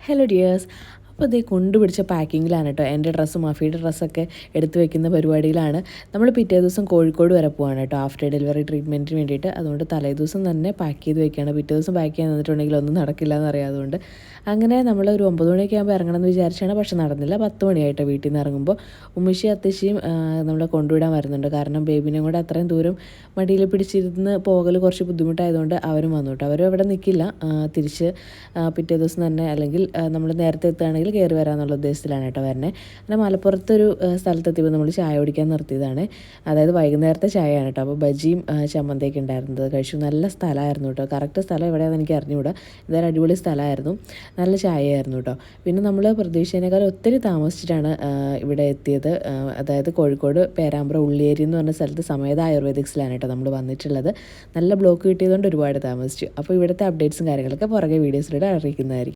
Hello dears. അപ്പോൾ ഇതേ കൊണ്ടുപിടിച്ച പാക്കിങ്ങിലാണ് കേട്ടോ. എൻ്റെ ഡ്രസ്സും മഫിയുടെ ഡ്രസ്സൊക്കെ എടുത്തു വെക്കുന്ന പരിപാടിയിലാണ്. നമ്മൾ പിറ്റേ ദിവസം കോഴിക്കോട് വരെ പോവാണ് കേട്ടോ, ആഫ്റ്റർ ഡെലിവറി ട്രീറ്റ്മെൻറ്റിന് വേണ്ടിയിട്ട്. അതുകൊണ്ട് തലേ ദിവസം തന്നെ പാക്ക് ചെയ്ത് വെക്കുകയാണ്. പിറ്റേ ദിവസം പാക്ക് ചെയ്യാൻ നിന്നിട്ടുണ്ടെങ്കിൽ ഒന്നും നടക്കില്ല എന്നറിയാം. അതുകൊണ്ട് അങ്ങനെ നമ്മൾ ഒരു 9 മണിയൊക്കെ ആകുമ്പോൾ ഇറങ്ങണം എന്ന് വിചാരിച്ചാണ്. പക്ഷെ നടന്നില്ല. 10 മണിയായിട്ട് വീട്ടിൽ നിന്ന് ഇറങ്ങുമ്പോൾ ഉമ്മച്ചിയും അത്തശ്ശിയും നമ്മളെ കൊണ്ടുവിടാൻ വരുന്നുണ്ട്. കാരണം ബേബിനെയും കൂടെ അത്രയും ദൂരം മടിയിൽ പിടിച്ചിരുന്ന് പോകൽ കുറച്ച് ബുദ്ധിമുട്ടായതുകൊണ്ട് അവരും വന്നു കേട്ടോ. അവരും അവിടെ നിൽക്കില്ല, തിരിച്ച് പിറ്റേ ദിവസം തന്നെ അല്ലെങ്കിൽ നമ്മൾ നേരത്തെ എത്തുകയാണെങ്കിൽ കയറി വരാമെന്നുള്ള ഉദ്ദേശത്തിലാണ് കേട്ടോ വരുന്നത്. അങ്ങനെ മലപ്പുറത്തൊരു സ്ഥലത്തെത്തിയപ്പോൾ നമ്മൾ ചായ കുടിക്കാൻ നിർത്തിയതാണ്. അതായത് വൈകുന്നേരത്തെ ചായയാണ് കേട്ടോ. അപ്പോൾ ബജിയും ചമ്മന്തിയൊക്കെ ഉണ്ടായിരുന്നത് കഴിച്ചു. നല്ല സ്ഥലമായിരുന്നു കേട്ടോ. കറക്റ്റ് സ്ഥലം എവിടെയാണെന്ന് എനിക്ക് അറിഞ്ഞുകൂടാ. എന്തായാലും അടിപൊളി സ്ഥലമായിരുന്നു. നല്ല ചായയായിരുന്നു കേട്ടോ. പിന്നെ നമ്മൾ പ്രതീക്ഷിച്ചതിനേക്കാൾ ഒത്തിരി താമസിച്ചിട്ടാണ് ഇവിടെ എത്തിയത്. അതായത് കോഴിക്കോട് പേരാമ്പ്ര ഉള്ളിയേരി എന്ന് പറഞ്ഞ സ്ഥലത്ത് സമേത ആയുർവേദിക്സിലാണ് കേട്ടോ നമ്മൾ വന്നിട്ടുള്ളത്. നല്ല ബ്ലോക്ക് കിട്ടിയതുകൊണ്ട് ഒരുപാട് താമസിച്ചു. അപ്പോൾ ഇവിടുത്തെ അപ്ഡേറ്റ്സും കാര്യങ്ങളൊക്കെ പുറകെ വീഡിയോസിലൂടെ അറിയിക്കുന്നതായിരിക്കും.